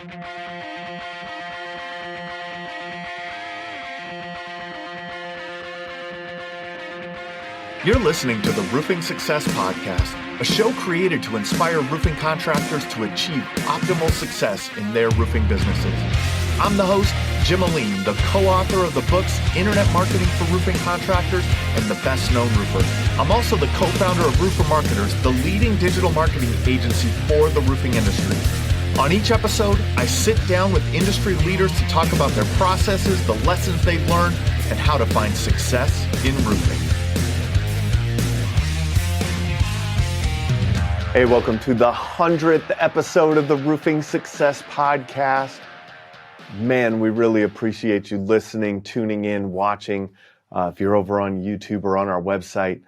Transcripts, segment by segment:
You're listening to the Roofing Success Podcast, a show created to inspire roofing contractors to achieve optimal success in their roofing businesses. I'm the host, Jim Aline, the co-author of the books Internet Marketing for Roofing Contractors and The Best Known Roofer. I'm also the co-founder of Roofer Marketers, the leading digital marketing agency for the roofing industry. On each episode, I sit down with industry leaders to talk about their processes, the lessons they've learned, and how to find success in roofing. Hey, welcome to the 100th episode of the Roofing Success Podcast. Man, we really appreciate you listening, tuning in, watching. If you're over on YouTube or on our website,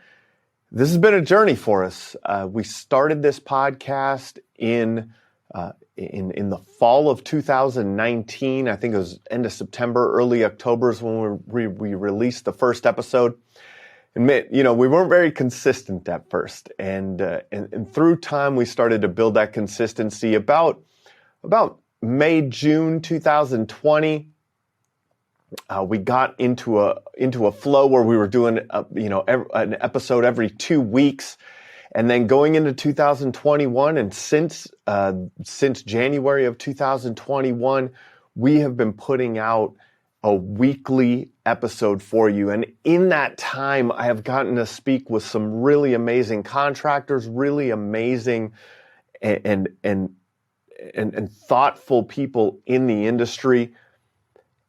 this has been a journey for us. We started this podcast in the fall of 2019. I think it was end of September, early October is when we released the first episode. Admit, we weren't very consistent at first, and through time we started to build that consistency. About May, June 2020, we got into a flow where we were doing an episode every 2 weeks, and then going into 2021, and since January of 2021, we have been putting out a weekly episode for you. And in that time, I have gotten to speak with some really amazing contractors, really amazing and thoughtful people in the industry.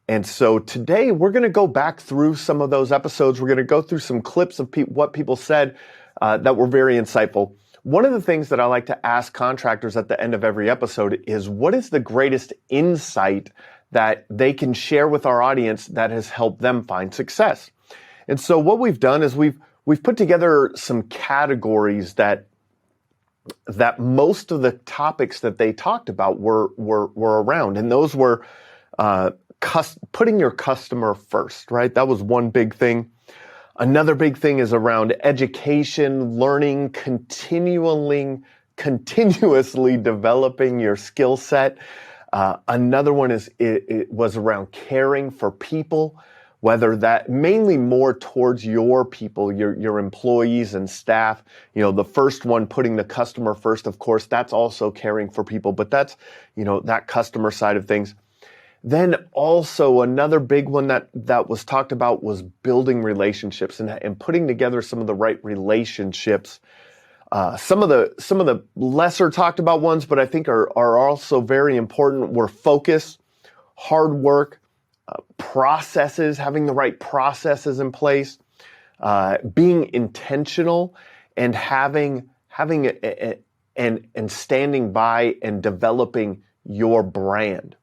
And so today we're going to go back through some of those episodes. We're going to go through some clips of what people said that were very insightful. One of the things that I like to ask contractors at the end of every episode is, what is the greatest insight that they can share with our audience that has helped them find success? And so what we've done is we've put together some categories that most of the topics that they talked about were around, and those were putting your customer first, right? That was one big thing. Another big thing is around education, learning, continuously developing your skill set. Another one it was around caring for people, whether that mainly more towards your people, your employees and staff. The first one, putting the customer first, of course, that's also caring for people, but that's, that customer side of things. Then also another big one that was talked about was building relationships and putting together some of the right relationships. Some of the lesser talked about ones, but I think are also very important, were focus, hard work, processes, having the right processes in place, being intentional, and having and standing by and developing your brand.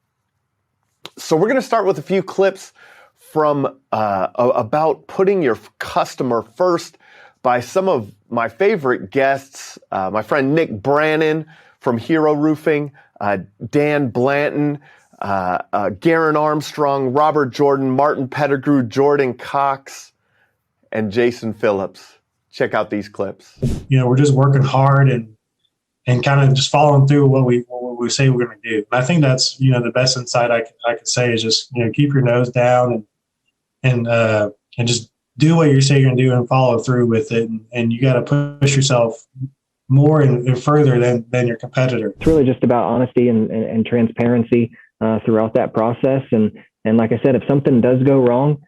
So we're going to start with a few clips from about putting your customer first by some of my favorite guests, my friend Nick Brannon from Hero Roofing, Dan Blanton, Garen Armstrong, Robert Jordan, Martin Pettigrew, Jordan Cox, and Jason Phillips. Check out these clips. We're just working hard and kind of just following through what we say we're going to do. And I think that's, the best insight I could say is just, keep your nose down and just do what you say you're going to do and follow through with it. And you got to push yourself more and further than your competitor. It's really just about honesty and transparency throughout that process. And like I said, if something does go wrong,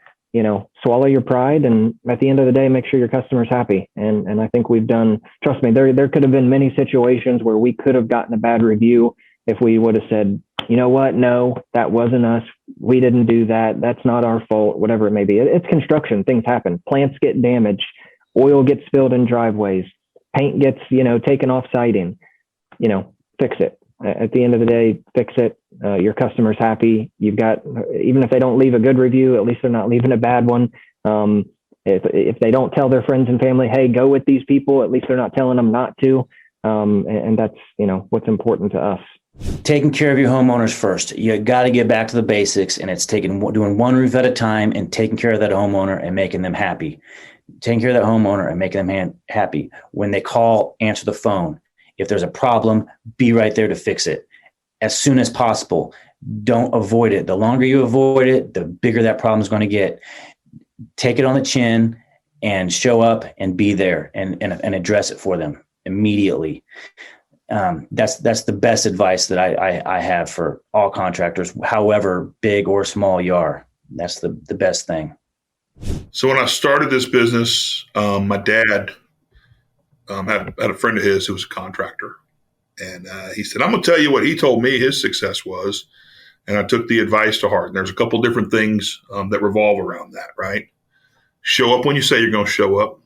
swallow your pride, and at the end of the day, make sure your customer's happy. And I think we've done, trust me, there could have been many situations where we could have gotten a bad review if we would have said, you know what, no, that wasn't us. We didn't do that. That's not our fault, whatever it may be. It's construction. Things happen. Plants get damaged. Oil gets spilled in driveways. Paint gets, taken off siding. Fix it. At the end of the day, fix it. Your customer's happy. You've got, even if they don't leave a good review, at least they're not leaving a bad one. If they don't tell their friends and family, hey, go with these people, at least they're not telling them not to. And that's, what's important to us. Taking care of your homeowners first. You got to get back to the basics, and it's doing one roof at a time and taking care of that homeowner and making them happy. Taking care of that homeowner and making them happy. When they call, answer the phone. If there's a problem, be right there to fix it. as soon as possible. Don't avoid it. The longer you avoid it, the bigger that problem is going to get. Take it on the chin and show up and be there and address it for them immediately. That's the best advice that I have for all contractors, however big or small you are. That's the best thing. So when I started this business, my dad had a friend of his who was a contractor. And he said, I'm going to tell you what he told me his success was. And I took the advice to heart. And there's a couple different things that revolve around that, right? Show up when you say you're going to show up.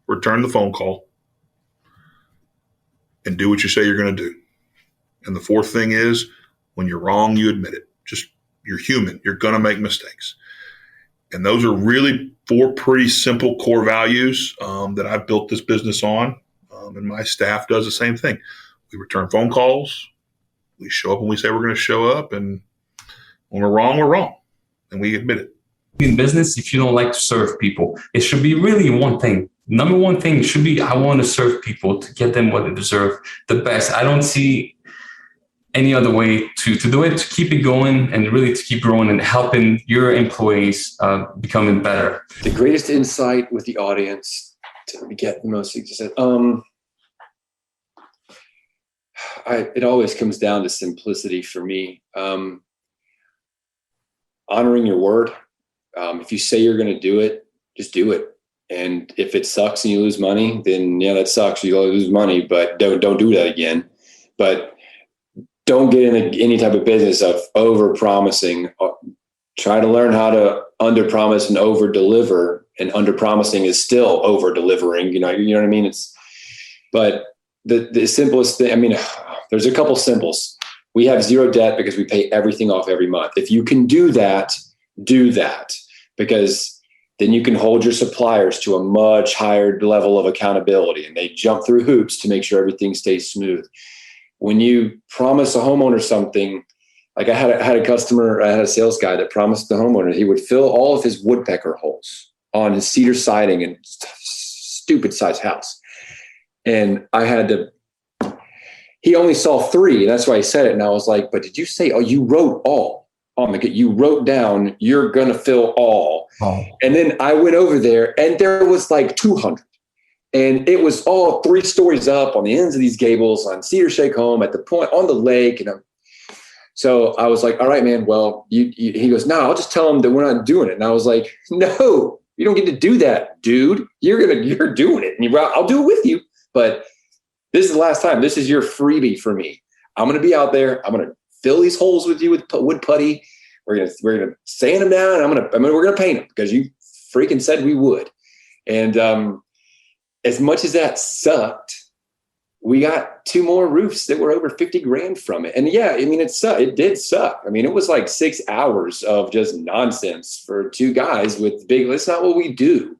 Return the phone call. And do what you say you're going to do. And the fourth thing is, when you're wrong, you admit it. Just, you're human. You're going to make mistakes. And those are really 4 pretty simple core values that I've built this business on. And my staff does the same thing. We return phone calls. We show up when we say we're going to show up. And when we're wrong, we're wrong. And we admit it. In business, if you don't like to serve people, it should be really one thing. Number one thing should be, I want to serve people to get them what they deserve, the best. I don't see any other way to do it, to keep it going and really to keep growing and helping your employees becoming better. The greatest insight with the audience to get the most success. It always comes down to simplicity for me. Honoring your word. If you say you're going to do it, just do it. And if it sucks and you lose money, then yeah, that sucks. You lose money, but don't do that again. But don't get in any type of business of over promising. Try to learn how to under promise and over deliver. And under promising is still over delivering. You know what I mean? But the simplest thing. I mean, there's a couple simples. We have zero debt because we pay everything off every month. If you can do that, because then you can hold your suppliers to a much higher level of accountability, and they jump through hoops to make sure everything stays smooth. When you promise a homeowner something, like I had a customer, I had a sales guy that promised the homeowner he would fill all of his woodpecker holes on his cedar siding and stupid size house. And he only saw 3. And that's why he said it. And I was like, but did you say, you wrote all on you wrote down, you're going to fill all. Oh. And then I went over there and there was like 200. And it was all 3 stories up on the ends of these gables on Cedar Shake Home at the point on the lake. And so I was like, all right, man, well, he goes, no, I'll just tell him that we're not doing it. And I was like, no, you don't get to do that, dude. You're doing it. And I'll do it with you. But this is the last time. This is your freebie for me. I'm going to be out there. I'm going to fill these holes with you with wood putty. We're gonna sand them down. And we're gonna paint them because you freaking said we would. And as much as that sucked, we got 2 more roofs that were over 50 grand from it. And yeah, I mean, it did suck. I mean, it was like 6 hours of just nonsense for 2 guys with big. That's not what we do.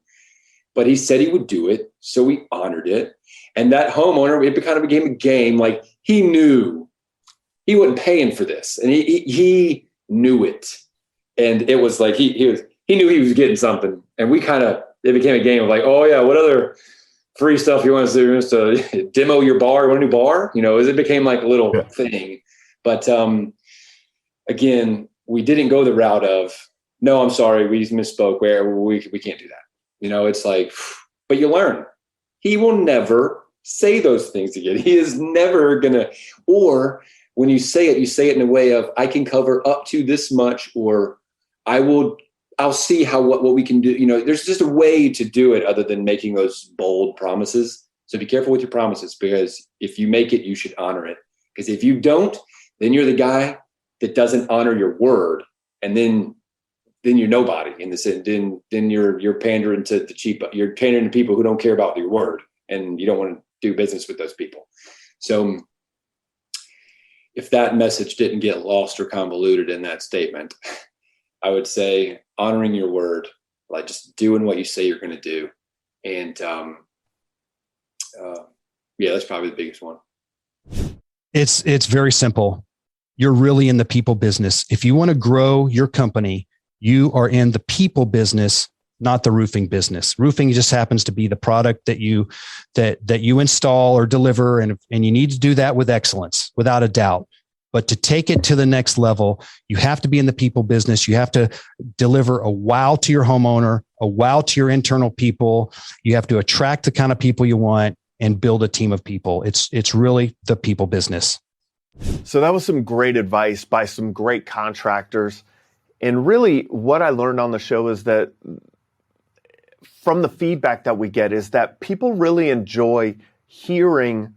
But he said he would do it, so we honored it. And that homeowner, it kind of became a game. Like he knew he wasn't paying for this, and he knew it. And it was like he knew he was getting something. And it became a game of like, oh yeah, what other free stuff you want to do? Just to demo your bar? You want a new bar? It became like a little thing. But again, we didn't go the route of, no, I'm sorry, we misspoke. Where we can't do that. It's like, but you learn. He will never say those things again. He is never gonna. Or when you say it in a way of, I can cover up to this much, or I'll see what we can do. There's just a way to do it other than making those bold promises. So be careful with your promises, because if you make it, you should honor it. Because if you don't, then you're the guy that doesn't honor your word. And then you're nobody in the sense. Then you're pandering to the cheap. You're pandering to people who don't care about your word, and you don't want to do business with those people. So if that message didn't get lost or convoluted in that statement, I would say honoring your word, like just doing what you say you're going to do. And that's probably the biggest one. It's very simple. You're really in the people business. If you want to grow your company, you are in the people business, not the roofing business. Roofing just happens to be the product that you install or deliver, and you need to do that with excellence, without a doubt. But to take it to the next level, you have to be in the people business. You have to deliver a wow to your homeowner, a wow to your internal people. You have to attract the kind of people you want and build a team of people. It's really the people business. So that was some great advice by some great contractors. And really what I learned on the show is that from the feedback that we get is that people really enjoy hearing,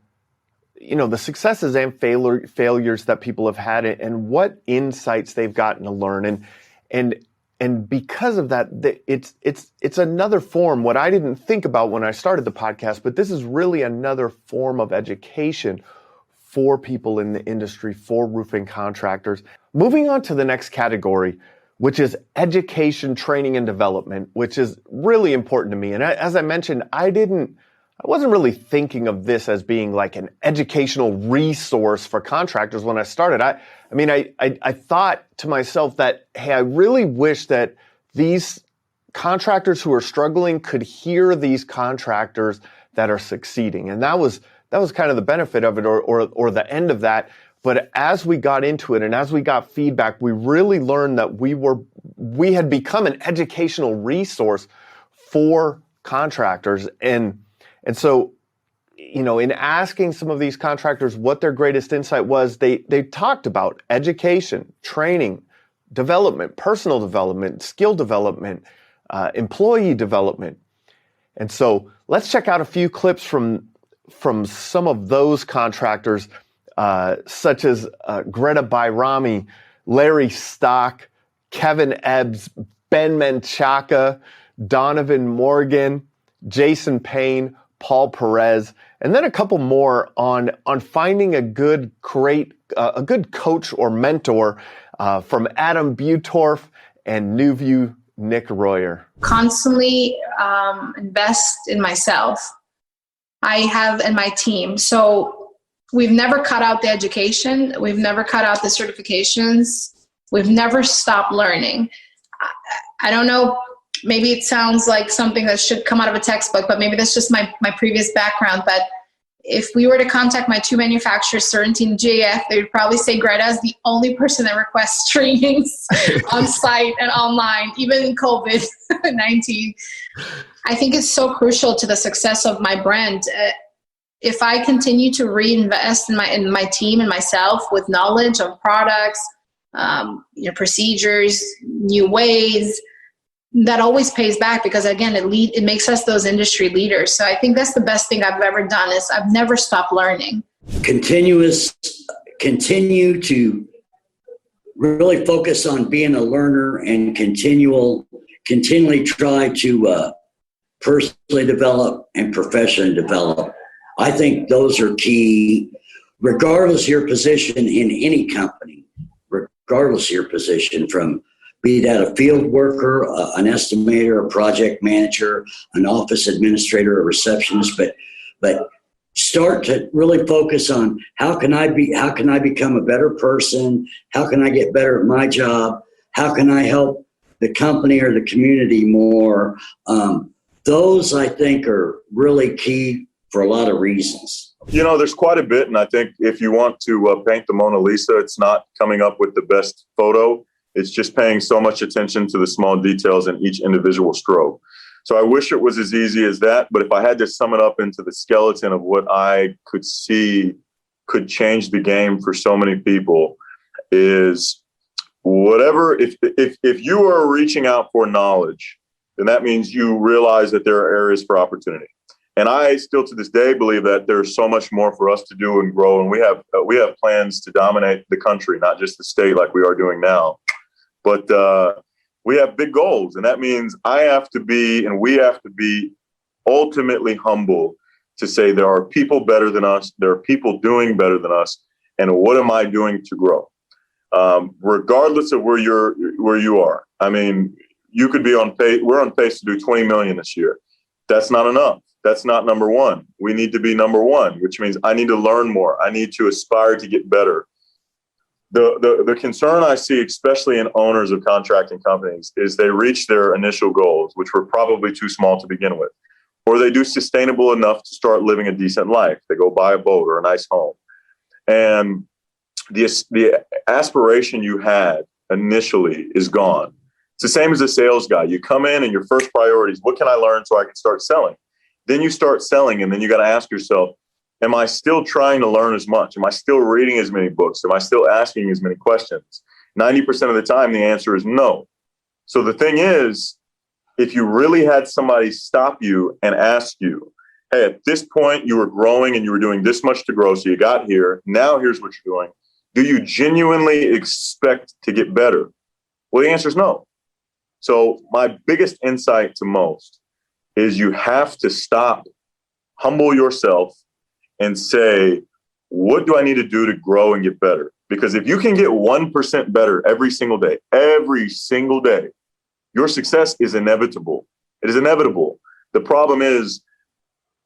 the successes and failures that people have had and what insights they've gotten to learn. And because of that, it's another form, what I didn't think about when I started the podcast, but this is really another form of education for people in the industry, for roofing contractors. Moving on to the next category, which is education, training, and development, which is really important to me. And as I mentioned, I wasn't really thinking of this as being like an educational resource for contractors when I started. I thought to myself that, hey, I really wish that these contractors who are struggling could hear these contractors that are succeeding. And that was kind of the benefit of it or the end of that. But as we got into it and as we got feedback, we really learned that we had become an educational resource for contractors. And so, in asking some of these contractors what their greatest insight was, they talked about education, training, development, personal development, skill development, employee development. And so let's check out a few clips from some of those contractors, such as Greta Bayrami, Larry Stock, Kevin Ebbs, Ben Menchaca, Donovan Morgan, Jason Payne, Paul Perez, and then a couple more on finding a good coach or mentor from Adam Butorf and NewView Nick Royer. Constantly invest in myself. I have in my team. So we've never cut out the education. We've never cut out the certifications. We've never stopped learning. I don't know. Maybe it sounds like something that should come out of a textbook, but maybe that's just my previous background. But if we were to contact my two manufacturers, Certainty and JF, they would probably say Greta is the only person that requests trainings on site and online, even in COVID-19. I think it's so crucial to the success of my brand. If I continue to reinvest in my team and myself with knowledge of products, procedures, new ways, that always pays back because, again, it makes us those industry leaders. So I think that's the best thing I've ever done is I've never stopped learning. Continue to really focus on being a learner and continually try to personally develop and professionally develop. I think those are key, regardless of your position in any company, regardless of your position, from be that a field worker, an estimator, a project manager, an office administrator, a receptionist, but start to really focus on how can I become a better person? How can I get better at my job? How can I help the company or the community more? Those I think are really key for a lot of reasons. There's quite a bit, and I think if you want to paint the Mona Lisa, it's not coming up with the best photo. It's just paying so much attention to the small details in each individual stroke. So I wish it was as easy as that, but if I had to sum it up into the skeleton of what I could see could change the game for so many people is whatever, if you are reaching out for knowledge, then that means you realize that there are areas for opportunity. And I still to this day believe that there's so much more for us to do and grow. And we have plans to dominate the country, not just the state like we are doing now. But we have big goals, and that means we have to be ultimately humble to say there are people better than us, there are people doing better than us, and what am I doing to grow? Regardless of where you are. I mean, you could be on pace. We're on pace to do 20 million this year. That's not enough. That's not number one. We need to be number one, which means I need to learn more. I need to aspire to get better. The concern I see, especially in owners of contracting companies, is they reach their initial goals, which were probably too small to begin with, or they do sustainable enough to start living a decent life. They go buy a boat or a nice home. And the aspiration you had initially is gone. It's the same as a sales guy. You come in and your first priority is, what can I learn so I can start selling? Then you start selling, and then you got to ask yourself, am I still trying to learn as much? Am I still reading as many books? Am I still asking as many questions? 90% of the time, the answer is no. So the thing is, if you really had somebody stop you and ask you, hey, at this point, you were growing and you were doing this much to grow, so you got here. Now here's what you're doing. Do you genuinely expect to get better? Well, the answer is no. So my biggest insight to most is you have to stop, humble yourself, and say, what do I need to do to grow and get better? Because if you can get 1% better every single day, your success is inevitable. It is inevitable. The problem is,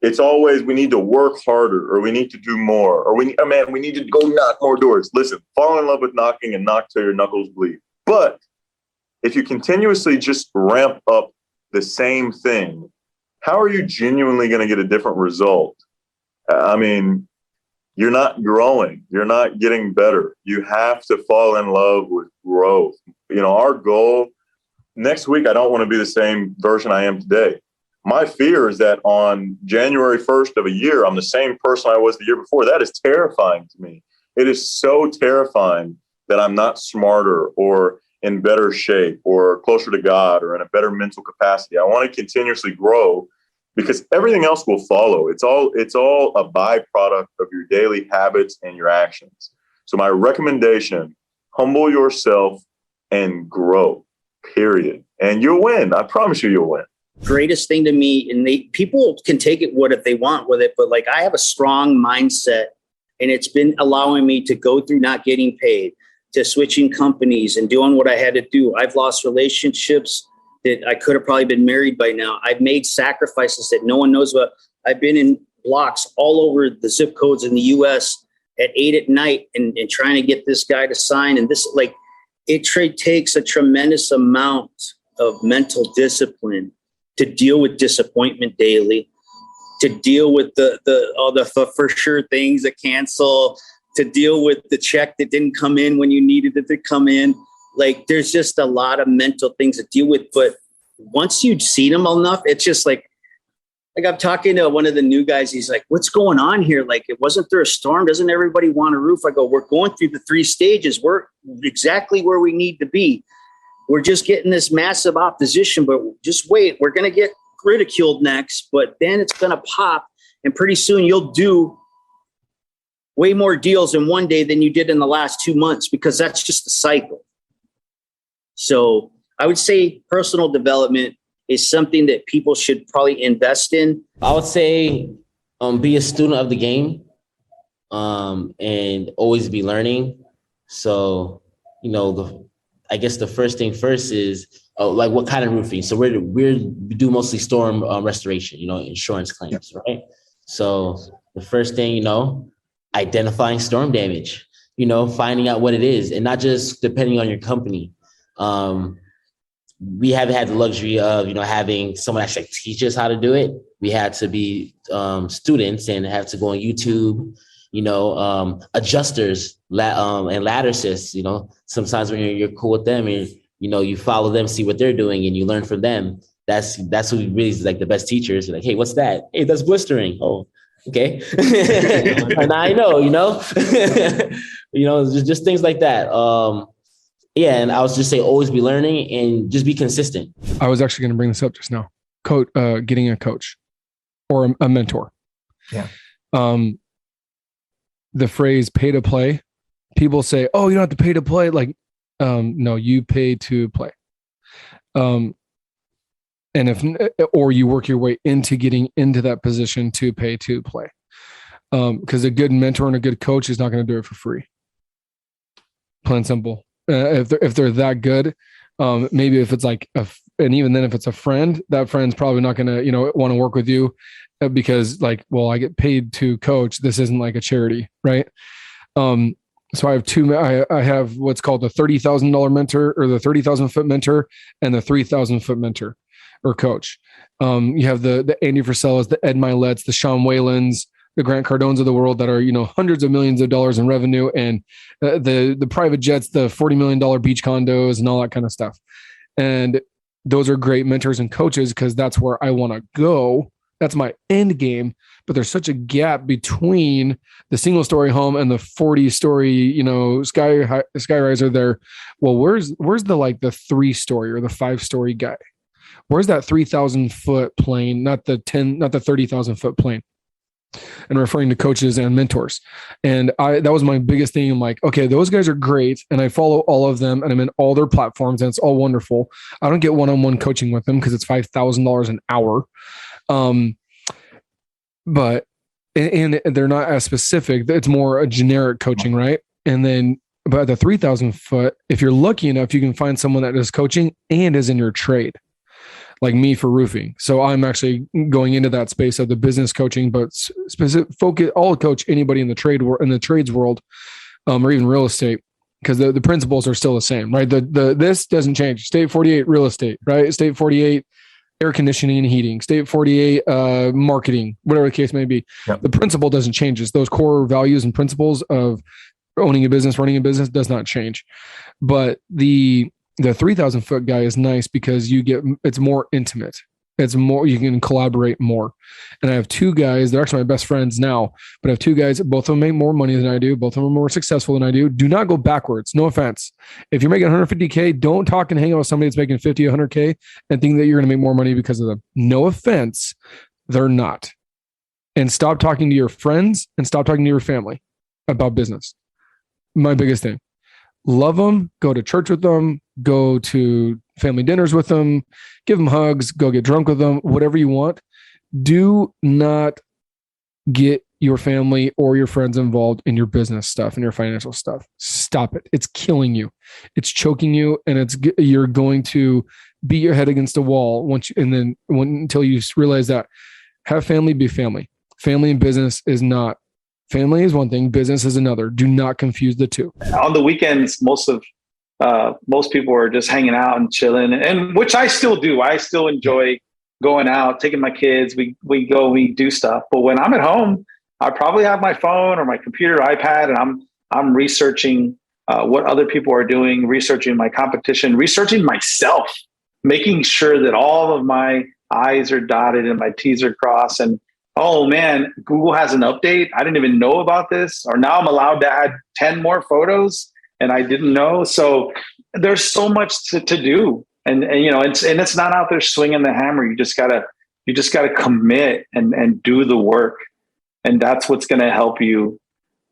it's always, we need to work harder, or we need to do more, or we need to go knock more doors. Listen, fall in love with knocking and knock till your knuckles bleed. But if you continuously just ramp up the same thing, how are you genuinely going to get a different result? You're not growing. You're not getting better. You have to fall in love with growth. Our goal next week, I don't want to be the same version I am today. My fear is that on January 1st of a year, I'm the same person I was the year before. That is terrifying to me. It is so terrifying that I'm not smarter or in better shape or closer to God or in a better mental capacity. I want to continuously grow, because everything else will follow. It's all a byproduct of your daily habits and your actions. So my recommendation, humble yourself and grow, period. And you'll win. I promise you'll win. Greatest thing to me, and people can take it what if they want with it, but like, I have a strong mindset, and it's been allowing me to go through not getting paid, to switching companies and doing what I had to do. I've lost relationships that I could have probably been married by now. I've made sacrifices that no one knows about. I've been in blocks all over the zip codes in the US at 8 at night and trying to get this guy to sign. And this, like, it takes a tremendous amount of mental discipline to deal with disappointment daily, to deal with all the for sure things that cancel, to deal with the check that didn't come in when you needed it to come in. Like, there's just a lot of mental things to deal with. But once you've seen them enough, it's just like I'm talking to one of the new guys. He's like, what's going on here? Like, it wasn't there a storm? Doesn't everybody want a roof? I go, we're going through the 3 stages. We're exactly where we need to be. We're just getting this massive opposition, but just wait. We're going to get ridiculed next, but then it's going to pop. And pretty soon you'll do way more deals in one day than you did in the last 2 months, because that's just the cycle. So I would say personal development is something that people should probably invest in. I would say be a student of the game and always be learning. So, I guess the first thing first is like, what kind of roofing? So we do mostly storm restoration, insurance claims, right? So the first thing, identifying storm damage, finding out what it is, and not just depending on your company. We haven't had the luxury of, having someone actually teach us how to do it. We had to be students and have to go on YouTube, adjusters and ladder assists, sometimes when you're cool with them and, you follow them, see what they're doing, and you learn from them. That's who really is like the best teachers. You're like, hey, what's that? Hey, that's blistering. Oh, okay. And I know, just things like that. Yeah, and I was just say always be learning and just be consistent. I was actually going to bring this up just now. Getting a coach or a mentor. Yeah. The phrase "pay to play," people say, "Oh, you don't have to pay to play." Like, no, you pay to play. And or you work your way into getting into that position to pay to play. Because a good mentor and a good coach is not going to do it for free. Plain and simple. If they're that good, maybe if it's like and even then if it's a friend, that friend's probably not going to want to work with you because like, well, I get paid to coach. This isn't like a charity, right? So I have two. I have what's called the $30,000 mentor, or the 30,000 foot mentor, and the 3,000 foot mentor or coach. You have the Andy Frisellas, the Ed Milet's, the Sean Whalens, the Grant Cardones of the world that are, hundreds of millions of dollars in revenue, and the private jets, the $40 million beach condos and all that kind of stuff. And those are great mentors and coaches because that's where I want to go. That's my end game. But there's such a gap between the single story home and the 40-story, skyriser there. Well, where's the 3-story or the 5-story guy? Where's that 3,000 foot plane, not the 30,000 foot plane? And referring to coaches and mentors. And that was my biggest thing. I'm like, okay, those guys are great. And I follow all of them and I'm in all their platforms and it's all wonderful. I don't get one-on-one coaching with them because it's $5,000 an hour. But they're not as specific. It's more a generic coaching, right? And then, but at the 3,000 foot, if you're lucky enough, you can find someone that is coaching and is in your trade, like me for roofing. So I'm actually going into that space of the business coaching, but specific focus. I'll coach anybody in the trades world, or even real estate, because the principles are still the same, right? This doesn't change. State 48 real estate, right? State 48 air conditioning and heating, state 48 marketing, whatever the case may be. Yep. The principle doesn't change. It's those core values and principles of owning a business, running a business does not change. But the 3,000 foot guy is nice because it's more intimate. It's more, you can collaborate more. And I have two guys, they're actually my best friends now, but I have two guys, both of them make more money than I do. Both of them are more successful than I do. Do not go backwards. No offense. If you're making 150K, don't talk and hang out with somebody that's making 50, 100K and think that you're going to make more money because of them. No offense. They're not. And stop talking to your friends and stop talking to your family about business. My biggest thing. Love them, go to church with them, go to family dinners with them, give them hugs, go get drunk with them, whatever you want. Do not get your family or your friends involved in your business stuff and your financial stuff. Stop it. It's killing you. It's choking you, and you're going to beat your head against a wall until you realize that have family, be family. Family and business is not. Family is one thing, business is another. Do not confuse the two. On the weekends, most people are just hanging out and chilling, and which I still do. I still enjoy going out, taking my kids. We do stuff. But when I'm at home, I probably have my phone or my computer, iPad, and I'm researching what other people are doing, researching my competition, researching myself, making sure that all of my I's are dotted and my T's are crossed. And oh man, Google has an update. I didn't even know about this. Or now I'm allowed to add 10 more photos and I didn't know. So there's so much to do. And it's not out there swinging the hammer. You just gotta commit and do the work. And that's what's going to help you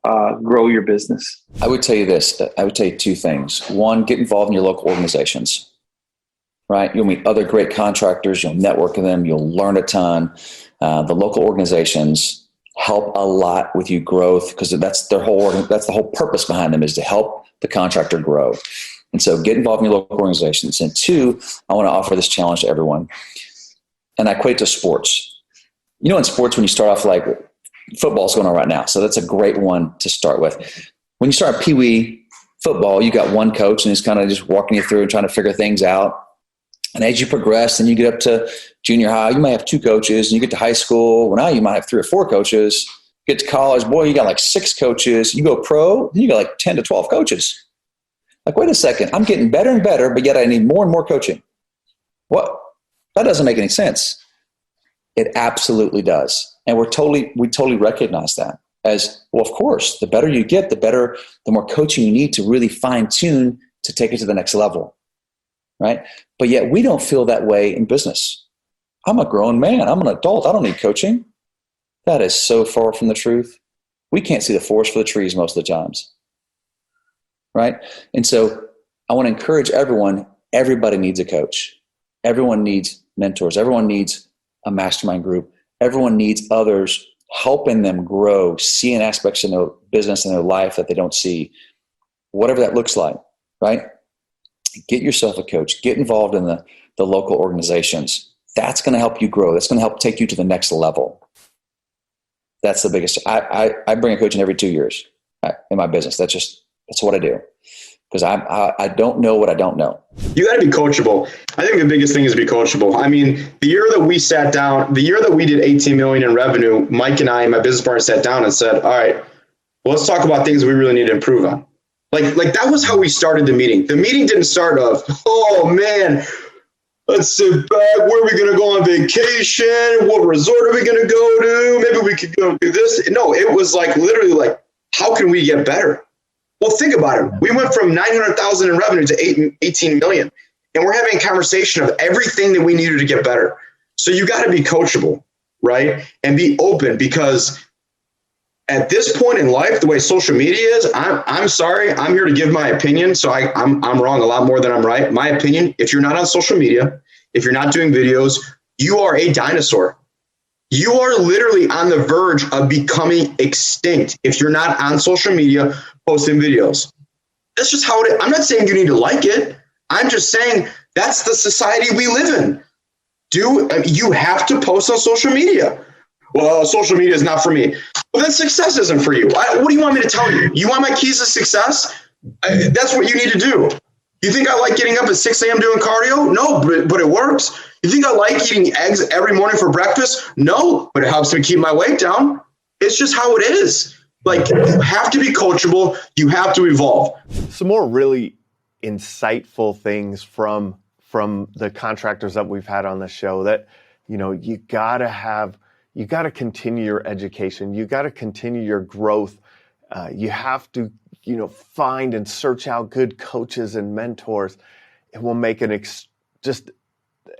grow your business. I would tell you this. I would tell you two things. One, get involved in your local organizations, right? You'll meet other great contractors. You'll network with them. You'll learn a ton. The local organizations help a lot with you growth because that's the whole purpose behind them, is to help the contractor grow. And so get involved in your local organizations. And two, I want to offer this challenge to everyone. And I equate it to sports. In sports, when you start off, like football's going on right now. So that's a great one to start with. When you start Pee Wee football, you got one coach and he's kind of just walking you through and trying to figure things out. And as you progress and you get up to junior high, you might have two coaches, and you get to high school. Well, now you might have 3 or 4 coaches. You get to college, boy, you got like 6 coaches. You go pro, then you got like 10 to 12 coaches. Like, wait a second, I'm getting better and better, but yet I need more and more coaching. What? That doesn't make any sense. It absolutely does. And we totally recognize that as, well, of course, the better you get, the more coaching you need to really fine tune to take it to the next level. Right? But yet we don't feel that way in business. I'm a grown man. I'm an adult. I don't need coaching. That is so far from the truth. We can't see the forest for the trees most of the times. Right? And so I want to encourage everyone. Everybody needs a coach. Everyone needs mentors. Everyone needs a mastermind group. Everyone needs others helping them grow, seeing aspects in their business and their life that they don't see, whatever that looks like. Right? Get yourself a coach. Get involved in the local organizations. That's going to help you grow. That's going to help take you to the next level. That's the biggest. I bring a coach in every 2 years in my business. That's just That's what I do. Because I don't know what I don't know. You got to be coachable. I think the biggest thing is be coachable. I mean, the year that we sat down, the year that we did 18 million in revenue, Mike and I, my business partner, sat down and said, all right, well, let's talk about things we really need to improve on. Like that was how we started the meeting. The meeting didn't start off, oh man, let's sit back. Where are we going to go on vacation? What resort are we going to go to? Maybe we could go do this. No, it was like literally like, how can we get better? Well, think about it. We went from 900,000 in revenue to 18 million, and we're having a conversation of everything that we needed to get better. So you got to be coachable, right? And be open, because at this point in life, the way social media is, I'm sorry, I'm here to give my opinion. So I'm wrong a lot more than I'm right. My opinion, if you're not on social media, if you're not doing videos, you are a dinosaur. You are literally on the verge of becoming extinct if you're not on social media posting videos. That's just how it is. I'm not saying you need to like it. I'm just saying that's the society we live in. You have to post on social media. Well, social media is not for me. Well, then success isn't for you. What do you want me to tell you? You want my keys to success? That's what you need to do. You think I like getting up at 6 a.m. doing cardio? No, but it works. You think I like eating eggs every morning for breakfast? No, but it helps me keep my weight down. It's just how it is. Like, you have to be coachable. You have to evolve. Some more really insightful things from the contractors that we've had on the show, that, you gotta continue your education. You gotta continue your growth. You have to, find and search out good coaches and mentors. It will make just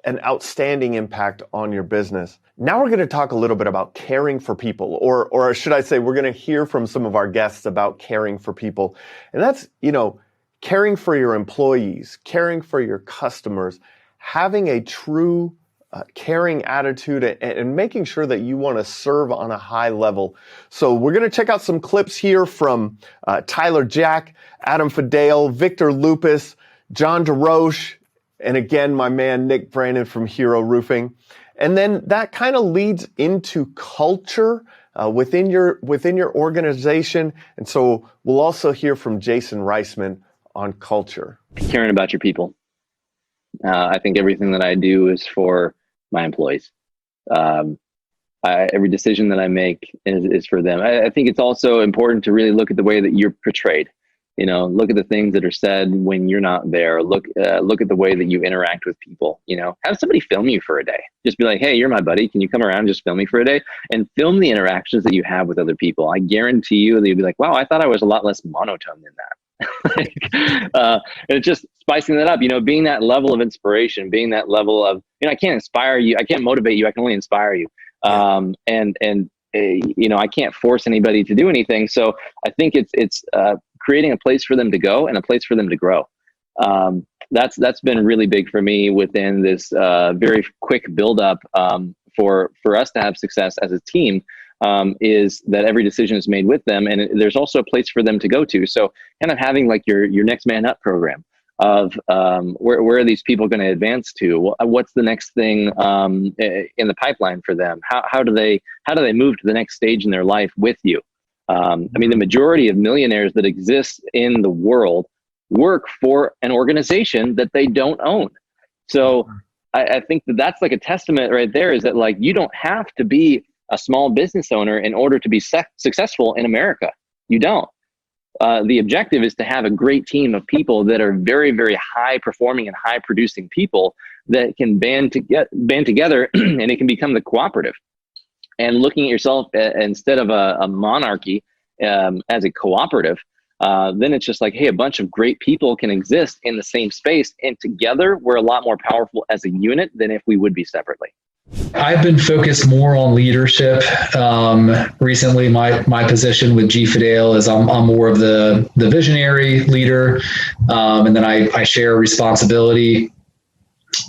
an outstanding impact on your business. Now we're going to talk a little bit about caring for people, or should I say, we're going to hear from some of our guests about caring for people. And that's, caring for your employees, caring for your customers, having a true caring attitude, and making sure that you want to serve on a high level. So we're going to check out some clips here from Tyler Jack, Adam Fidel, Victor Lupus, John DeRoche, and again, my man, Nick Brandon from Hero Roofing. And then that kind of leads into culture within your organization. And so we'll also hear from Jason Reisman on culture. Caring about your people. I think everything that I do is for my employees. Every decision that I make is for them. I think it's also important to really look at the way that you're portrayed. Look at the things that are said when you're not there. Look at the way that you interact with people. Have somebody film you for a day. Just be like, hey, you're my buddy. Can you come around and just film me for a day? And film the interactions that you have with other people. I guarantee you, they'll be like, wow, I thought I was a lot less monotone than that. And it's just spicing that up, being that level of inspiration, being that level of, I can't inspire you. I can't motivate you. I can only inspire you. I can't force anybody to do anything. So I think it's creating a place for them to go and a place for them to grow. That's been really big for me within this very quick buildup for us to have success as a team. Is that every decision is made with them, and there's also a place for them to go to. So kind of having like your next man up program of where are these people going to advance to? What's the next thing in the pipeline for them? How do they move to the next stage in their life with you? The majority of millionaires that exist in the world work for an organization that they don't own. So I think that's like a testament right there, is that like, you don't have to be a small business owner in order to be successful in America. You don't. The objective is to have a great team of people that are very, very high performing and high producing people that can band together and it can become the cooperative. And looking at yourself instead of a monarchy as a cooperative, then it's just like, hey, a bunch of great people can exist in the same space, and together we're a lot more powerful as a unit than if we would be separately. I've been focused more on leadership. Recently, my position with G Fidel is I'm more of the visionary leader, and then I share responsibility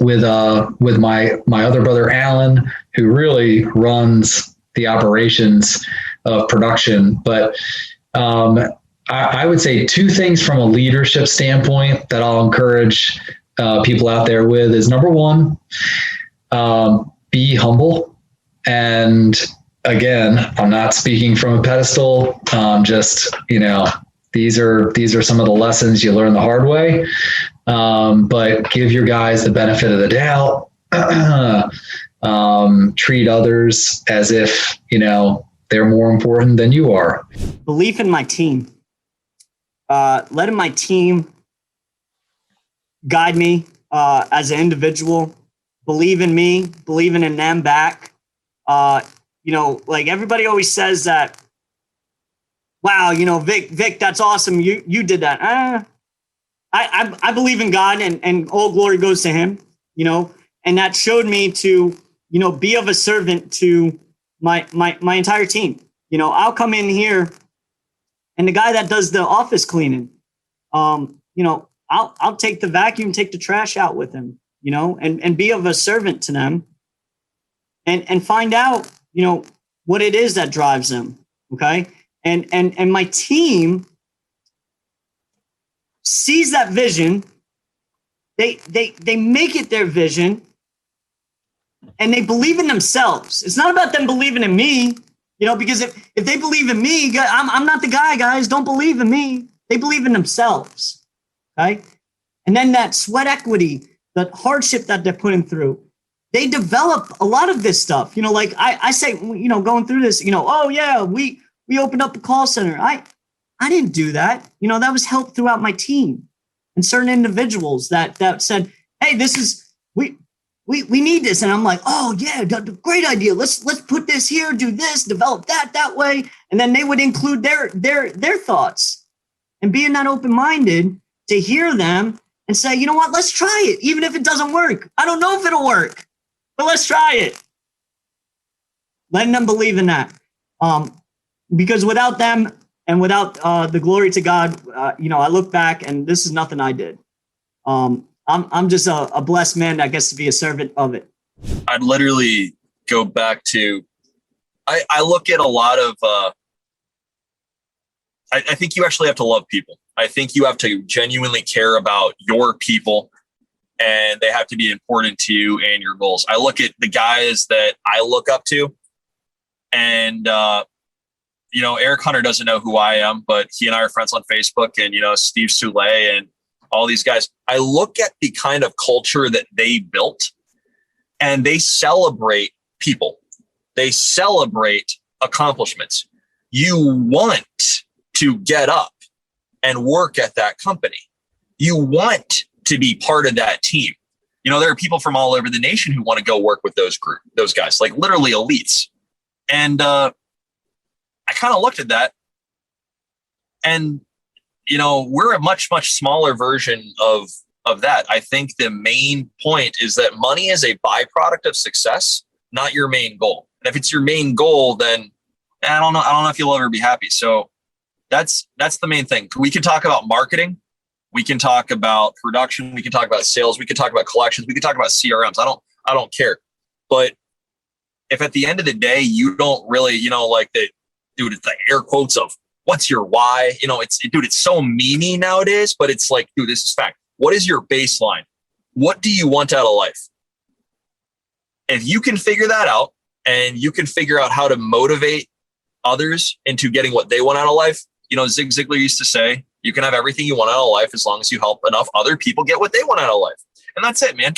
with my other brother Alan, who really runs the operations of production. But I would say two things from a leadership standpoint that I'll encourage people out there with is, number one, be humble. And again, I'm not speaking from a pedestal. Just, these are some of the lessons you learn the hard way. But give your guys the benefit of the doubt. Treat others as if, they're more important than you are. Belief in my team. Letting my team guide me as an individual. Believe in me, believing in them back. Like everybody always says that, wow, Vic, that's awesome. You did that. I believe in God, and all glory goes to him, and that showed me to, be of a servant to my entire team. I'll come in here and the guy that does the office cleaning, I'll take the vacuum, take the trash out with him, and be of a servant to them and find out, what it is that drives them. Okay. And my team sees that vision. They make it their vision, and they believe in themselves. It's not about them believing in me, because if they believe in me, I'm not the guy, guys. Don't believe in me. They believe in themselves. Okay. And then that sweat equity, the hardship that they're putting through, they develop a lot of this stuff. Like I say, going through this, oh yeah, we opened up a call center. I didn't do that. That was help throughout my team and certain individuals that said, hey, this is, we need this. And I'm like, oh yeah, great idea. Let's put this here, do this, develop that way. And then they would include their thoughts, and being that open-minded to hear them and say, you know what, let's try it. Even if it doesn't work. I don't know if it'll work, but let's try it. Letting them believe in that. Because without them and without the glory to God, I look back and this is nothing I did. I'm just a blessed man that gets to be a servant of it. I'd literally go back to, I look at a lot of, I think you actually have to love people. I think you have to genuinely care about your people, and they have to be important to you and your goals. I look at the guys that I look up to, and, Eric Hunter doesn't know who I am, but he and I are friends on Facebook, and, Steve Soule and all these guys. I look at the kind of culture that they built, and they celebrate people. They celebrate accomplishments. You want to get up and work at that company. You want to be part of that team. There are people from all over the nation who want to go work with those guys, like literally elites. And I kind of looked at that, and we're a much, much smaller version of that. I think the main point is that money is a byproduct of success, not your main goal. And if it's your main goal, then I don't know if you'll ever be happy. So that's the main thing. We can talk about marketing. We can talk about production. We can talk about sales. We can talk about collections. We can talk about CRMs. I don't care. But if at the end of the day, you don't really, it's the air quotes of what's your why? It's so memey nowadays, but it's like, dude, this is fact. What is your baseline? What do you want out of life? If you can figure that out, and you can figure out how to motivate others into getting what they want out of life, Zig Ziglar used to say, you can have everything you want out of life as long as you help enough other people get what they want out of life. And that's it, man.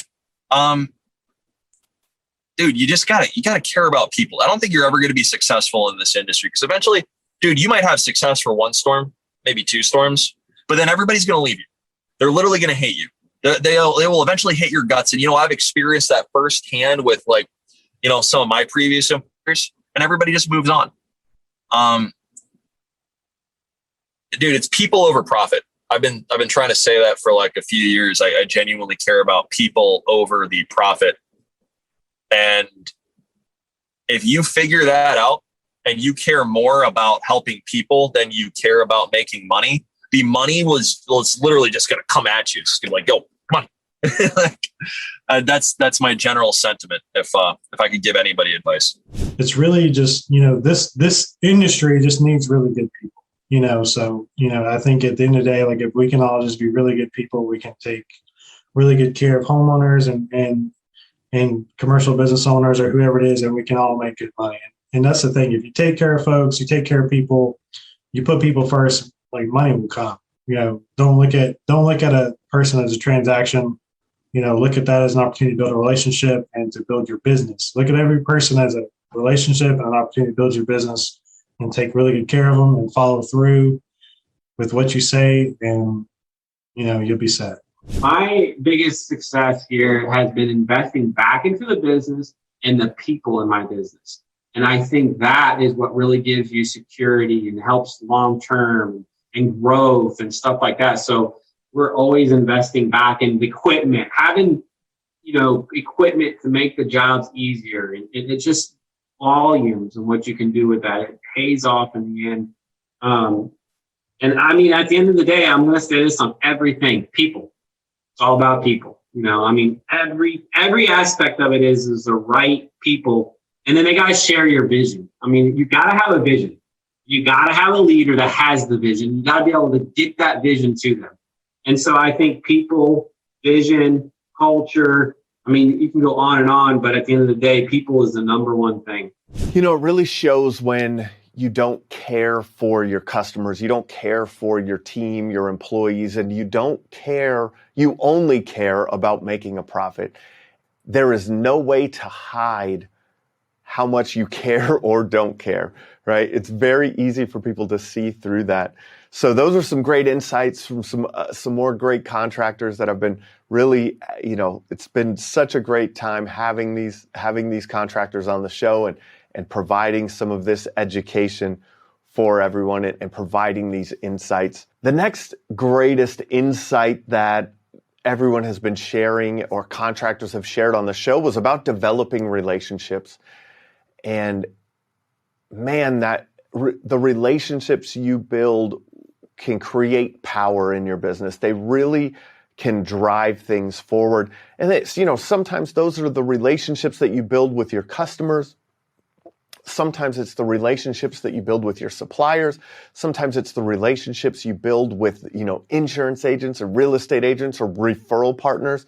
Dude, you gotta care about people. I don't think you're ever going to be successful in this industry, because eventually, dude, you might have success for one storm, maybe two storms, but then everybody's going to leave you. They're literally going to hate you. They will eventually hit your guts. And, I've experienced that firsthand with some of my previous employers, and everybody just moves on. Dude, it's people over profit. I've been trying to say that for like a few years. I genuinely care about people over the profit. And if you figure that out, and you care more about helping people than you care about making money, the money was literally just going to come at you. It's going to like, go, come on. That's my general sentiment. If I could give anybody advice, it's really just, this industry just needs really good people, so, I think at the end of the day, like if we can all just be really good people, we can take really good care of homeowners and commercial business owners or whoever it is, and we can all make good money. And that's the thing. If you take care of folks, you take care of people, you put people first, like money will come. Don't look at a person as a transaction. Look at that as an opportunity to build a relationship and to build your business. Look at every person as a relationship and an opportunity to build your business, and take really good care of them and follow through with what you say, and you'll be set. My biggest success here has been investing back into the business and the people in my business. And I think that is what really gives you security and helps long-term and growth and stuff like that. So we're always investing back in the equipment, having, equipment to make the jobs easier. And it's just volumes and what you can do with that. It pays off in the end. And I mean, at the end of the day, I'm going to say this on everything: people. It's all about people. Every aspect of it is the right people. And then they got to share your vision. I mean, you got to have a vision. You got to have a leader that has the vision. You got to be able to get that vision to them. And so I think people, vision, culture, I mean, you can go on, but at the end of the day, people is the number one thing. It really shows when you don't care for your customers, you don't care for your team, your employees, and you only care about making a profit. There is no way to hide how much you care or don't care, right? It's very easy for people to see through that. So those are some great insights from some more great contractors that have been really, it's been such a great time having these contractors on the show and providing some of this education for everyone and providing these insights. The next greatest insight that everyone has been sharing or contractors have shared on the show was about developing relationships. And man, the relationships you build can create power in your business. They really can drive things forward. And it's, sometimes those are the relationships that you build with your customers. Sometimes it's the relationships that you build with your suppliers. Sometimes it's the relationships you build with, insurance agents or real estate agents or referral partners.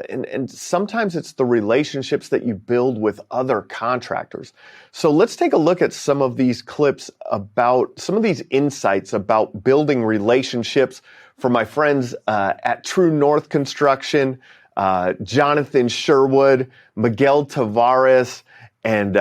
And sometimes it's the relationships that you build with other contractors. So let's take a look at some of these clips about some of these insights about building relationships from my friends at True North Construction, Jonathan Sherwood, Miguel Tavares, and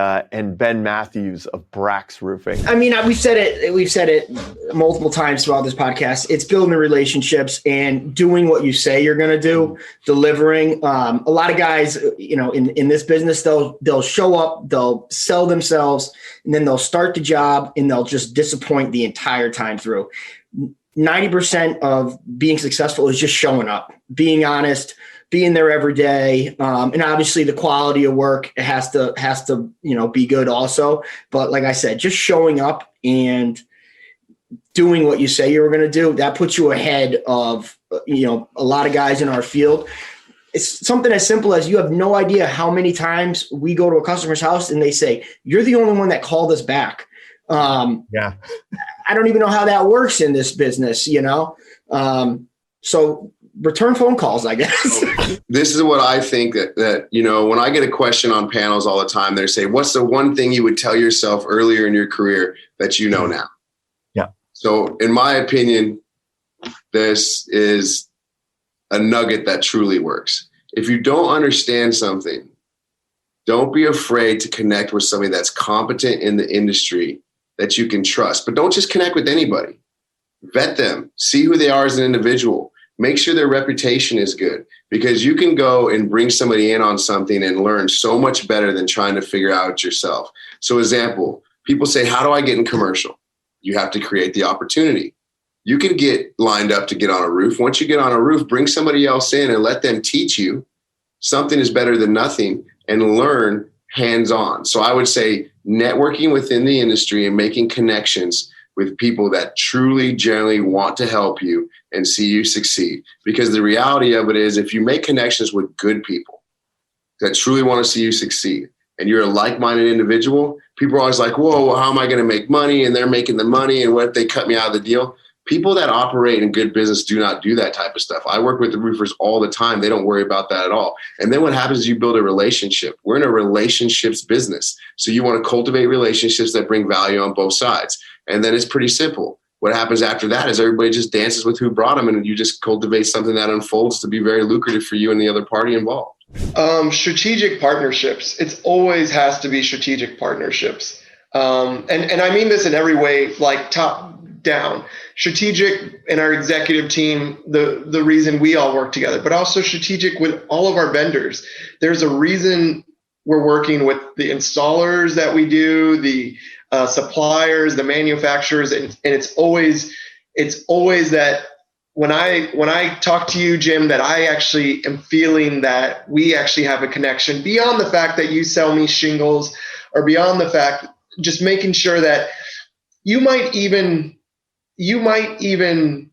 Ben Matthews of Brax Roofing. I mean, we've said it multiple times throughout this podcast. It's building the relationships and doing what you say you're going to do, delivering. A lot of guys, in this business, they'll show up, they'll sell themselves, and then they'll start the job and they'll just disappoint the entire time through. 90% of being successful is just showing up, being honest, being there every day. And obviously the quality of work has to, be good also. But like I said, just showing up and doing what you say you were going to do, that puts you ahead of, a lot of guys in our field. It's something as simple as you have no idea how many times we go to a customer's house and they say, "You're the only one that called us back." Yeah. I don't even know how that works in this business, so return phone calls, I guess. This is what I think that when I get a question on panels all the time, they say, "What's the one thing you would tell yourself earlier in your career that you know now?" Yeah. So in my opinion, this is a nugget that truly works. If you don't understand something, don't be afraid to connect with somebody that's competent in the industry that you can trust. But don't just connect with anybody. Vet them. See who they are as an individual. Make sure their reputation is good, because you can go and bring somebody in on something and learn so much better than trying to figure out yourself. So example, people say, "How do I get in commercial?" You have to create the opportunity. You can get lined up to get on a roof. Once you get on a roof, bring somebody else in and let them teach you. Something is better than nothing, and learn hands-on. So I would say networking within the industry and making connections with people that truly, generally want to help you and see you succeed. Because the reality of it is, if you make connections with good people that truly want to see you succeed, and you're a like-minded individual, people are always like, "Whoa, well, how am I going to make money?" And they're making the money, and what if they cut me out of the deal? People that operate in good business do not do that type of stuff. I work with the roofers all the time. They don't worry about that at all. And then what happens is you build a relationship. We're in a relationships business. So you want to cultivate relationships that bring value on both sides. And then it's pretty simple. what happens after that is everybody just dances with who brought them, and you just cultivate something that unfolds to be very lucrative for you and the other party involved. Strategic partnerships. It always has to be strategic partnerships. And I mean this in every way, like top down. Strategic in our executive team, the reason we all work together, but also strategic with all of our vendors. There's a reason we're working with the installers that we do, the suppliers, the manufacturers, and it's always that when I talk to you, Jim, that I actually am feeling that we actually have a connection beyond the fact that you sell me shingles, or beyond the fact, just making sure that you might even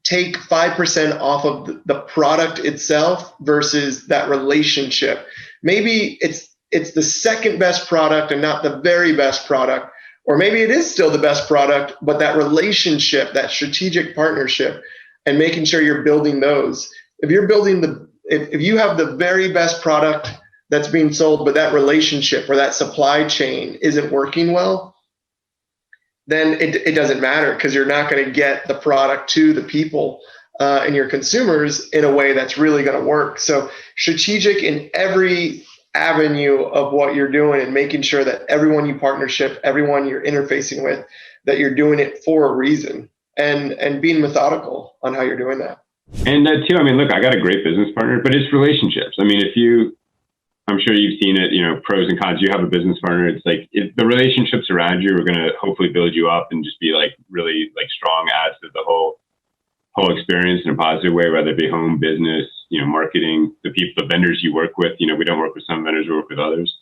take 5% off of the product itself versus that relationship. Maybe it's the second best product and not the very best product, or maybe it is still the best product, but that relationship, that strategic partnership, and making sure you're building those. If you have the very best product that's being sold, but that relationship or that supply chain isn't working well, then it doesn't matter, because you're not going to get the product to the people and your consumers in a way that's really going to work. So strategic in every avenue of what you're doing, and making sure that everyone you partnership, everyone you're interfacing with, that you're doing it for a reason, and being methodical on how you're doing that. And too, I mean, look, I got a great business partner, but it's relationships. I mean, I'm sure you've seen it, pros and cons. You have a business partner. It's like the relationships around you are going to hopefully build you up and just be like really like strong adds to the whole experience in a positive way, whether it be home, business, marketing, the vendors you work with. We don't work with some vendors, we work with others.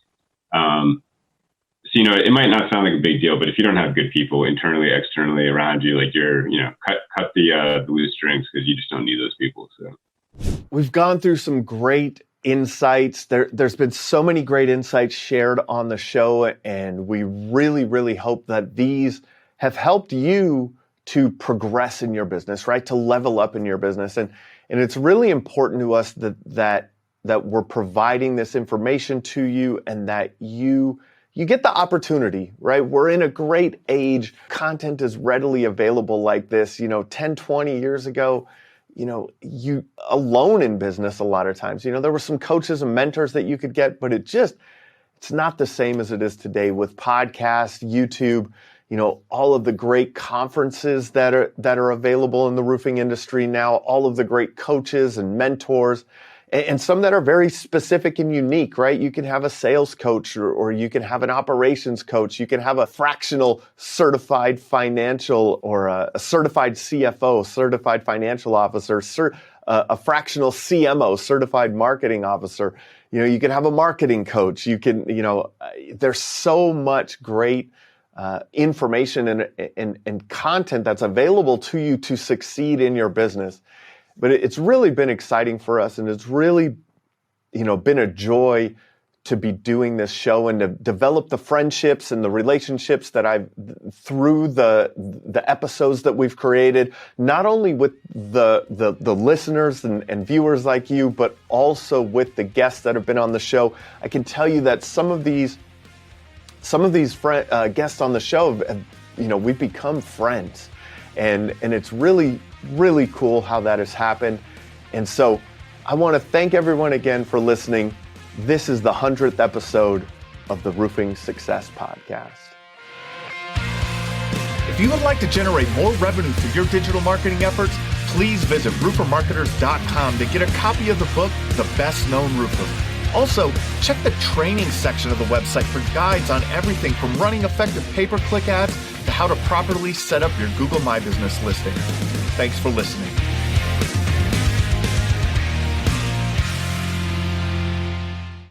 So, it might not sound like a big deal, but if you don't have good people internally, externally around you, like you're, cut the loose strings, because you just don't need those people. So we've gone through some great insights. There's been so many great insights shared on the show, and we really, really hope that these have helped you to progress in your business, right? To level up in your business. And it's really important to us that we're providing this information to you, and that you get the opportunity, right? We're in a great age. Content is readily available like this. 10, 20 years ago, you alone in business a lot of times. There were some coaches and mentors that you could get, but it's not the same as it is today with podcasts, YouTube, all of the great conferences that are available in the roofing industry now, all of the great coaches and mentors, and some that are very specific and unique, right? You can have a sales coach, or you can have an operations coach. You can have a fractional certified financial, or a certified CFO, certified financial officer, a fractional CMO, certified marketing officer. You can have a marketing coach. You can, there's so much great information and content that's available to you to succeed in your business. But it's really been exciting for us, and it's really, been a joy to be doing this show and to develop the friendships and the relationships that through the episodes that we've created, not only with the listeners and viewers like you, but also with the guests that have been on the show. I can tell you that some of these guests on the show have, we've become friends, and it's really, really cool how that has happened. And so I want to thank everyone again for listening. This is the 100th episode of the Roofing Success Podcast. If you would like to generate more revenue through your digital marketing efforts, please visit roofermarketers.com to get a copy of the book, The Best Known Roofer. Also, check the training section of the website for guides on everything from running effective pay-per-click ads to how to properly set up your Google My Business listing. Thanks for listening.